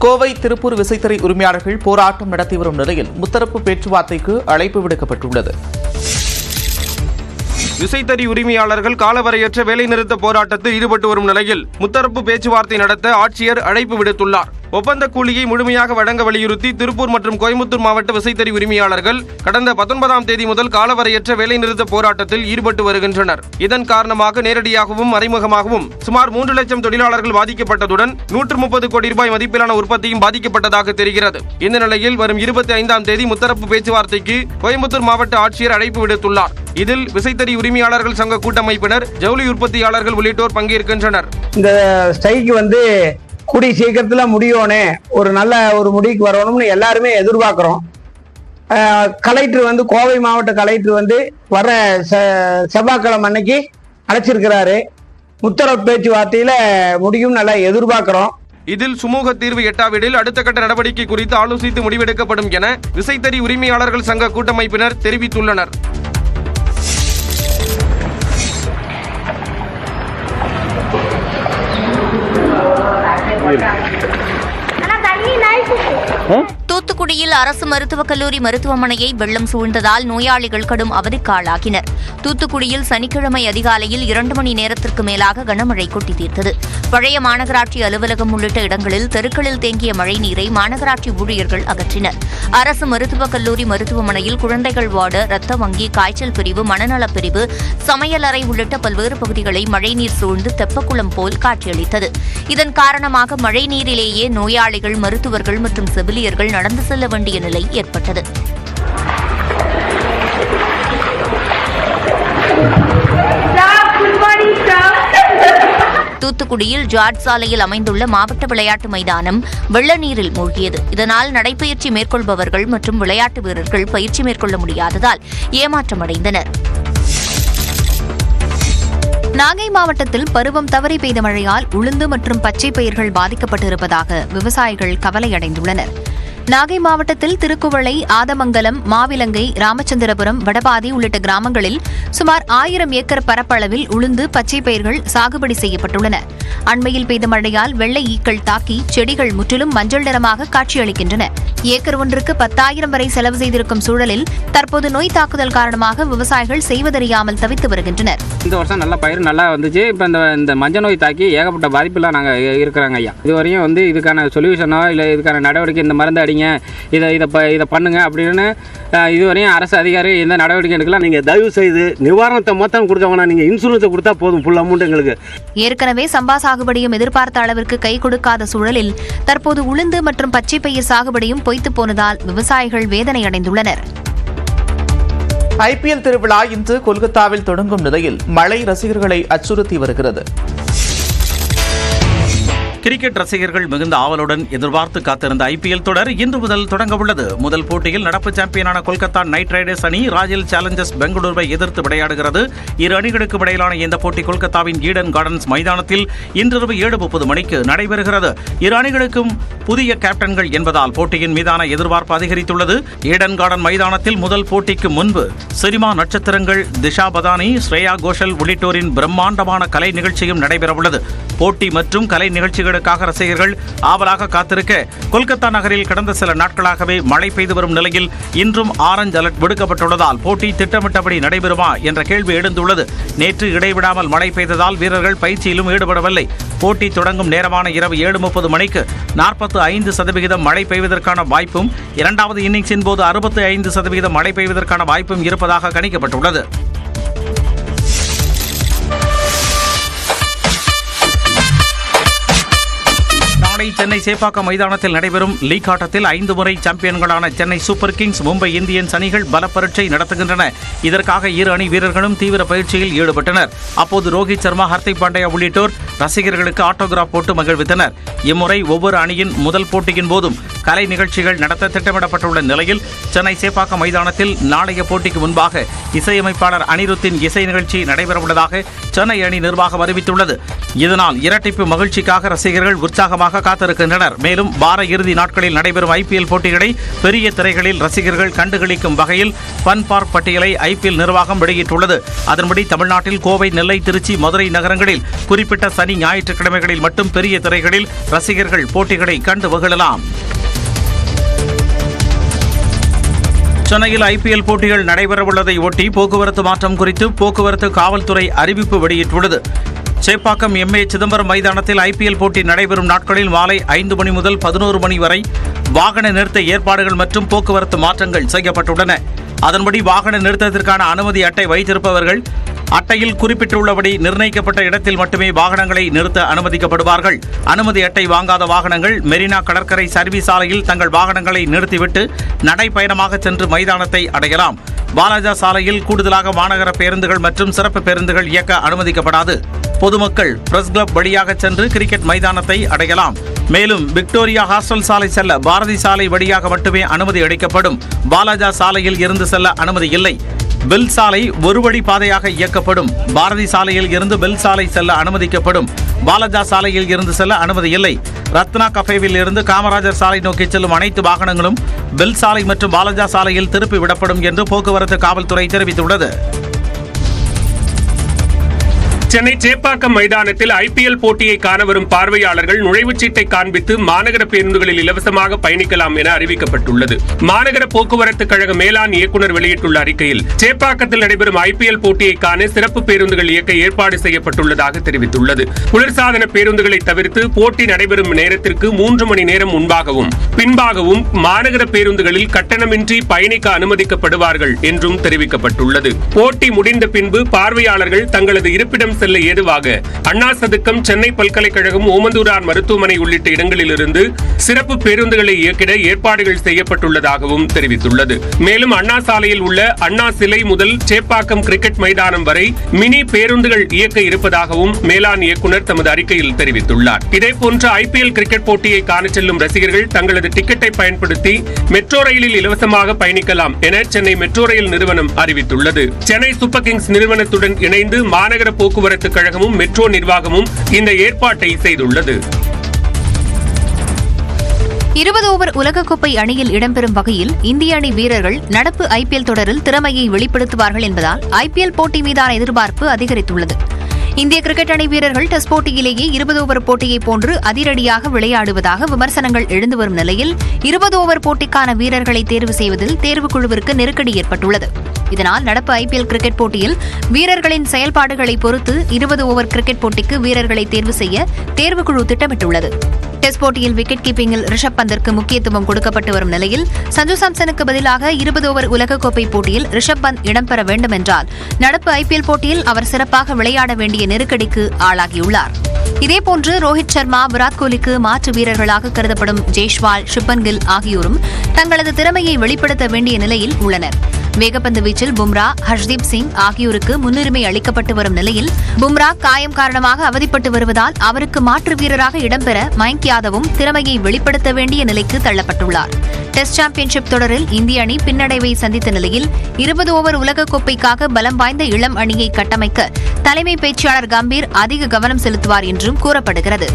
கோவை திருப்பூர் விசைத்தறி உரிமையாளர்கள் போராட்டம் நடத்தி வரும் நிலையில் முத்தரப்பு பேச்சுவார்த்தைக்கு அழைப்பு விடுக்கப்பட்டுள்ளது. விசைத்தறி உரிமையாளர்கள் காலவரையற்ற வேலைநிறுத்த போராட்டத்தில் ஈடுபட்டு வரும் நிலையில் முத்தரப்பு பேச்சுவார்த்தை நடத்த ஆட்சியர் அழைப்பு விடுத்துள்ளார். ஒப்பந்த கூலியை முழுமையாக வழங்க வலியுறுத்தி திருப்பூர் மற்றும் கோயம்புத்தூர் மாவட்ட விசைத்தறி உரிமையாளர்கள் கடந்த 19ஆம் தேதி முதல் காலவரையற்ற வேலைநிறுத்த போராட்டத்தில் ஈடுபட்டு வருகின்றனர். இதன் காரணமாக நேரடியாகவும் மறைமுகமாகவும் சுமார் 3 லட்சம் தொழிலாளர்கள் பாதிக்கப்பட்டதுடன் 130 கோடி ரூபாய் மதிப்பிலான உற்பத்தியும் பாதிக்கப்பட்டதாக தெரிகிறது. இந்த நிலையில் வரும் 25ஆம் தேதி முத்தரப்பு பேச்சுவார்த்தைக்கு கோயம்புத்தூர் மாவட்ட ஆட்சியர் அழைப்பு விடுத்துள்ளார். இதில் விசைத்தறி உரிமையாளர்கள் சங்க கூட்டமைப்பினர், ஜவுளி உற்பத்தியாளர்கள் உள்ளிட்டோர் பங்கேற்கின்றனர். இந்த ஸ்ட்ரைக் கூடிய சீக்கிரத்துல முடியணும், ஒரு நல்ல ஒரு முடிவுக்கு வரணும்னு எல்லாருமே எதிர்பார்க்கிறோம். கலெக்டர் கோவை மாவட்ட கலெக்டர் வர செவ்வாய்க்கிழமை அன்னைக்கு அழைச்சிருக்கிறாரு. முத்தரப்பு பேச்சுவார்த்தையில முடியும் நல்லா எதிர்பார்க்கிறோம். இதில் சுமூக தீர்வு எட்டாவிடில் அடுத்த கட்ட நடவடிக்கை குறித்து ஆலோசித்து முடிவெடுக்கப்படும் என விசைத்தறி உரிமையாளர்கள் சங்க கூட்டமைப்பினர் தெரிவித்துள்ளனர். தூத்துக்குடியில் அரசு மருத்துவக் கல்லூரி மருத்துவமனையை வெள்ளம் சூழ்ந்ததால் நோயாளிகள் கடும் அவதிக்கு ஆளாகினர். தூத்துக்குடியில் சனிக்கிழமை அதிகாலையில் 2 மணி நேரத்திற்கு மேலாக கனமழை கொட்டி தீர்த்தது. பழைய மாநகராட்சி அலுவலகம் உள்ளிட்ட இடங்களில் தெருக்களில் தேங்கிய மழைநீரை மாநகராட்சி ஊழியர்கள் அகற்றினர். அரசு மருத்துவக் கல்லூரி மருத்துவமனையில் குழந்தைகள் வார்டு, ரத்த வங்கி, காய்ச்சல் பிரிவு, மனநலப் பிரிவு, சமையலறை உள்ளிட்ட பல்வேறு பகுதிகளை மழைநீர் சூழ்ந்து தெப்பக்குளம் போல் காட்சியளித்தது. இதன் காரணமாக மழைநீரிலேயே நோயாளிகள், மருத்துவர்கள் மற்றும் செவிலியர்கள் நடந்து செல்ல வேண்டிய நிலை ஏற்பட்டது. தூத்துக்குடியில் ஜார்ஜ் சாலையில் அமைந்துள்ள மாவட்ட விளையாட்டு மைதானம் வெள்ள நீரில் மூழ்கியது. இதனால் நடைபயிற்சி மேற்கொள்பவர்கள் மற்றும் விளையாட்டு வீரர்கள் பயிற்சி மேற்கொள்ள முடியாததால் ஏமாற்றமடைந்தனர். நாகை மாவட்டத்தில் பருவம் தவறி பெய்த மழையால் உளுந்து மற்றும் பச்சை பயிர்கள் பாதிக்கப்பட்டிருப்பதாக விவசாயிகள் கவலையடைந்துள்ளனர். நாகை மாவட்டத்தில் திருக்குவளை, ஆதமங்கலம், மாவிலங்கை, ராமச்சந்திரபுரம், வடபாதி உள்ளிட்ட கிராமங்களில் சுமார் 1000 ஏக்கர் பரப்பளவில் உளுந்து, பச்சை பயிர்கள் சாகுபடி செய்யப்பட்டுள்ளன. அண்மையில் பெய்த மழையால் வெள்ளை ஈக்கள் தாக்கி செடிகள் முற்றிலும் மஞ்சள் நிறமாக காட்சியளிக்கின்றன. ஏக்கர் ஒன்றுக்கு 10,000 வரை செலவு செய்திருக்கும் சூழலில் தற்போது நோய் தாக்குதல் காரணமாக விவசாயிகள் செய்வதறியாமல் தவித்து வருகின்றனர். இந்த வருஷம் நல்ல பயிர் நல்லா வந்துச்சு. இப்போ இந்த மஞ்சள் நோய் தாக்கி ஏகப்பட்ட பாதிப்புலாம் நாங்கள் இருக்கிறாங்க ஐயா. இதுவரையும் இதுக்கான சொல்யூஷனோ இல்லை இதுக்கான நடவடிக்கை, இந்த மருந்து அடிங்க, இதை பண்ணுங்க அப்படின்னு இதுவரையும் அரசு அதிகாரி எந்த நடவடிக்கை எடுக்கலாம். நீங்கள் தயவு செய்து நிவாரணத்தை மொத்தம் கொடுத்தவங்கன்னா நீங்கள் இன்சூரன்ஸை கொடுத்தா போதும், ஃபுல் அமௌண்ட் எங்களுக்கு. ஏற்கனவே சம்பா சாகுபடியும் எதிர்பார்த்த அளவிற்கு கை கொடுக்காத சூழலில் தற்போது உளுந்து மற்றும் பச்சை பயிர் சாகுபடியும் பொய்த்து போனதால் விவசாயிகள் வேதனை அடைந்துள்ளனர். IPL திருவிழா இன்று கொல்கத்தாவில் தொடங்கும் நிலையில் மழை ரசிகர்களை அச்சுறுத்தி வருகிறது. கிரிக்கெட் ரசிகர்கள் மிகுந்த ஆவலுடன் எதிர்பார்த்து காத்திருந்த IPL தொடர் இன்று முதல் தொடங்க உள்ளது. முதல் போட்டியில் நடப்பு சாம்பியனான கொல்கத்தா நைட் ரைடர்ஸ் அணி ராயல் சேலஞ்சர்ஸ் பெங்களூருவை எதிர்த்து விளையாடுகிறது. இரு அணிகளுக்கு இடையிலான இந்த போட்டி கொல்கத்தாவின் ஈடன் கார்டன்ஸ் மைதானத்தில் இன்றிரவு 7:30 மணிக்கு நடைபெறுகிறது. இரு அணிகளுக்கும் புதிய கேப்டன்கள் என்பதால் போட்டியின் மீதான எதிர்பார்ப்பு அதிகரித்துள்ளது. ஈடன் கார்டன் மைதானத்தில் முதல் போட்டிக்கு முன்பு சினிமா நட்சத்திரங்கள் திஷா பதானி, ஸ்ரேயா கோஷல் உள்ளிட்டோரின் பிரம்மாண்டமான கலை நிகழ்ச்சியும் நடைபெறவுள்ளது. போட்டி மற்றும் கலை நிகழ்ச்சிகளுக்காக ரசிகர்கள் ஆவலாக காத்திருக்க கொல்கத்தா நகரில் கடந்த சில நாட்களாகவே மழை பெய்து வரும் நிலையில் இன்றும் ஆரஞ்ச் அலர்ட் விடுக்கப்பட்டுள்ளதால் போட்டி திட்டமிட்டபடி நடைபெறுமா என்ற கேள்வி எழுந்துள்ளது. நேற்று இடைவிடாமல் மழை பெய்ததால் வீரர்கள் பயிற்சியிலும் ஈடுபடவில்லை. போட்டி தொடங்கும் நேரமான இரவு 7:30 மணிக்கு 45% மழை பெய்வதற்கான வாய்ப்பும், இரண்டாவது இன்னிங்ஸின் போது 65% மழை பெய்வதற்கான வாய்ப்பும் இருப்பதாக கணிக்கப்பட்டுள்ளது. சென்னை சேப்பாக்கம் மைதானத்தில் நடைபெறும் லீக் ஆட்டத்தில் 5 முறை சாம்பியன்களான Chennai super kings, Mumbai Indians அணிகள் பல பரீட்சை நடத்துகின்றன. இதற்காக இரு அணி வீரர்களும் தீவிர பயிற்சியில் ஈடுபட்டனர். அப்போது ரோஹித் சர்மா, ஹர்திக் பாண்டியா உள்ளிட்டோர் ரசிகர்களுக்கு ஆட்டோகிராப் போட்டு மகிழ்வித்தனர். இம்முறை ஒவ்வொரு அணியின் முதல் போட்டியின் போதும் கலை நிகழ்ச்சிகள் நடத்த திட்டமிடப்பட்டுள்ள நிலையில் சென்னை சேப்பாக்கம் மைதானத்தில் நாளைய போட்டிக்கு முன்பாக இசையமைப்பாளர் அனிருத்தின் இசை நிகழ்ச்சி நடைபெறவுள்ளதாக சென்னை அணி நிர்வாகம் அறிவித்துள்ளது. இதனால் இரட்டிப்பு மகிழ்ச்சிக்காக ரசிகர்கள் உற்சாகமாக காத்திருக்கின்றனர். மேலும் வார இறுதி நாட்களில் நடைபெறும் IPL போட்டிகளை பெரிய திரைகளில் ரசிகர்கள் கண்டுகளிக்கும் வகையில் ஃபன் பார்க் பட்டியலை IPL நிர்வாகம் வெளியிட்டுள்ளது. அதன்படி தமிழ்நாட்டில் கோவை, நெல்லை, திருச்சி, மதுரை நகரங்களில் குறிப்பிட்ட சனி, ஞாயிற்றுக்கிழமைகளில் மட்டும் பெரிய திரைகளில் ரசிகர்கள் போட்டிகளை கண்டு மகிழலாம். சென்னையில் IPL போட்டிகள் நடைபெறவுள்ளதை ஒட்டி போக்குவரத்து மாற்றம் குறித்து போக்குவரத்து காவல்துறை அறிவிப்பு வெளியிட்டுள்ளது. சேப்பாக்கம் MA சிதம்பரம் மைதானத்தில் IPL போட்டி நடைபெறும் நாட்களில் மாலை 5 மணி முதல் 11 மணி வரை வாகன நிறுத்த ஏற்பாடுகள் மற்றும் போக்குவரத்து மாற்றங்கள் செய்யப்பட்டுள்ளன. அதன்படி வாகன நிறுத்தத்திற்கான அனுமதி அட்டை வைத்திருப்பவர்கள் அட்டையில் குறிப்பிட்டுள்ளபடி நிர்ணயிக்கப்பட்ட இடத்தில் மட்டுமே வாகனங்களை நிறுத்த அனுமதிக்கப்படுவார்கள். அனுமதி அட்டை வாங்காத வாகனங்கள் மெரினா கடற்கரை சர்வீஸ் சாலையில் தங்கள் வாகனங்களை நிறுத்திவிட்டு நடைப்பயணமாக சென்று மைதானத்தை அடையலாம். வாலாஜா சாலையில் கூடுதலாக மாநகர பேருந்துகள் மற்றும் சிறப்பு பேருந்துகள் இயக்க அனுமதிக்கப்படாது. பொதுமக்கள் பிரஸ் கிளப் வழியாக சென்று கிரிக்கெட் மைதானத்தை அடையலாம். மேலும் விக்டோரியா ஹாஸ்டல் சாலை செல்ல பாரதி சாலை வழியாக மட்டுமே அனுமதி அளிக்கப்படும். வாலாஜா சாலையில் இருந்து செல்ல அனுமதி இல்லை. பெல் சாலை ஒரு வழி பாதையாக இயக்கப்படும். பாரதி சாலையில் இருந்து பெல் சாலை செல்ல அனுமதிக்கப்படும். வாலாஜா சாலையில் இருந்து செல்ல அனுமதி இல்லை. ரத்னா கஃபேவில் இருந்து காமராஜர் சாலை நோக்கி செல்லும் அனைத்து வாகனங்களும் பெல் சாலை மற்றும் வாலாஜா சாலையில் திருப்பி விடப்படும் என்று போக்குவரத்து காவல்துறை தெரிவித்துள்ளது. சென்னை சேப்பாக்கம் மைதானத்தில் IPL போட்டியை காண வரும் பார்வையாளர்கள் நுழைவுச் சீட்டை காண்பித்து மாநகர பேருந்துகளில் இலவசமாக பயணிக்கலாம் என அறிவிக்கப்பட்டுள்ளது. மாநகர போக்குவரத்து கழக மேலாண் இயக்குநர் வெளியிட்டுள்ள அறிக்கையில் சேப்பாக்கத்தில் நடைபெறும் IPL போட்டியை காண சிறப்பு பேருந்துகள் இயக்க ஏற்பாடு செய்யப்பட்டுள்ளதாக தெரிவித்துள்ளது. குளிர்சாதன பேருந்துகளை தவிர்த்து போட்டி நடைபெறும் நேரத்திற்கு 3 மணி நேரம் முன்பாகவும் பின்பாகவும் மாநகர பேருந்துகளில் கட்டணமின்றி பயணிக்க அனுமதிக்கப்படுவார்கள் என்றும் தெரிவிக்கப்பட்டுள்ளது. போட்டி முடிந்த பின்பு பார்வையாளர்கள் தங்களது இருப்பிடம் செல்ல ஏதுவாக அண்ணா சதுக்கம், சென்னை பல்கலைக்கழகம், ஓமந்தூரார் மருத்துவமனை உள்ளிட்ட இடங்களிலிருந்து சிறப்பு பேருந்துகளை இயக்கிட ஏற்பாடுகள் செய்யப்பட்டுள்ளதாகவும் தெரிவித்துள்ளது. மேலும் அண்ணா சாலையில் உள்ள அண்ணா சிலை முதல் சேப்பாக்கம் கிரிக்கெட் மைதானம் வரை மினி பேருந்துகள் இயக்க இருப்பதாகவும் மேலாண் இயக்குநர் தமது அறிக்கையில் தெரிவித்துள்ளார். இதேபோன்று IPL கிரிக்கெட் போட்டியை காண செல்லும் ரசிகர்கள் தங்களது டிக்கெட்டை பயன்படுத்தி மெட்ரோ ரயிலில் இலவசமாக பயணிக்கலாம் என சென்னை மெட்ரோ ரயில் நிறுவனம் அறிவித்துள்ளது. சென்னை சூப்பர் கிங்ஸ் நிறுவனத்துடன் இணைந்து மாநகர போக்குவரத்து கழகமும் மெட்ரோ நிர்வாகமும் இந்த ஏற்பாட்டை செய்துள்ளது. 20 ஓவர் உலகக்கோப்பை அணியில் இடம்பெறும் வகையில் இந்திய அணி வீரர்கள் நடப்பு IPL தொடரில் திறமையை வெளிப்படுத்துவார்கள் என்பதால் IPL போட்டி மீதான எதிர்பார்ப்பு அதிகரித்துள்ளது. இந்திய கிரிக்கெட் அணி வீரர்கள் டெஸ்ட் போட்டியிலேயே 20 ஓவர் போட்டியை போன்று அதிரடியாக விளையாடுவதாக விமர்சனங்கள் எழுந்து வரும் நிலையில் 20 ஓவர் போட்டிக்கான வீரர்களை தேர்வு செய்வதில் தேர்வுக்குழுவிற்கு நெருக்கடி ஏற்பட்டுள்ளது. இதனால் நடப்பு IPL கிரிக்கெட் போட்டியில் வீரர்களின் செயல்பாடுகளை பொறுத்து 20 ஓவர் கிரிக்கெட் போட்டிக்கு வீரர்களை தேர்வு செய்ய தேர்வுக்குழு திட்டமிட்டுள்ளது. டெஸ்ட் போட்டியில் விக்கெட் கீப்பிங்கில் ரிஷப் பந்திற்கு முக்கியத்துவம் கொடுக்கப்பட்டு வரும் நிலையில் சஞ்சு சாம்சனுக்கு பதிலாக 20 ஓவர் உலகக்கோப்பை போட்டியில் ரிஷப் பந்த் இடம்பெற வேண்டும் என்றால் நடப்பு IPL போட்டியில் அவர் சிறப்பாக விளையாட வேண்டிய நெருக்கடிக்கு ஆளாகியுள்ளார். இதேபோன்று ரோஹித் சர்மா, விராட் கோலிக்கு மாற்று வீரர்களாக கருதப்படும் ஜெய்ஷ்வால், சுப்மன் கில் ஆகியோரும் தங்களது திறமையை வெளிப்படுத்த வேண்டிய நிலையில் உள்ளனர். வேகப்பந்து வீச்சில் பும்ரா, ஹர்ஷ்தீப் சிங் ஆகியோருக்கு முன்னுரிமை அளிக்கப்பட்டு வரும் நிலையில் பும்ரா காயம் காரணமாக அவதிப்பட்டு வருவதால் அவருக்கு மாற்று வீரராக இடம்பெற மயங்க் யாதவும் திறமையை வெளிப்படுத்த வேண்டிய நிலைக்கு தள்ளப்பட்டுள்ளார். டெஸ்ட் சாம்பியன்ஷிப் தொடரில் இந்திய அணி பின்னடைவை சந்தித்த நிலையில் 20 ஓவர் உலகக்கோப்பைக்காக பலம் வாய்ந்த இளம் அணியை கட்டமைக்க தலைமை பேச்சாளர் கம்பீர் அதிக கவனம் செலுத்துவார் என்றும் கூறப்படுகிறது.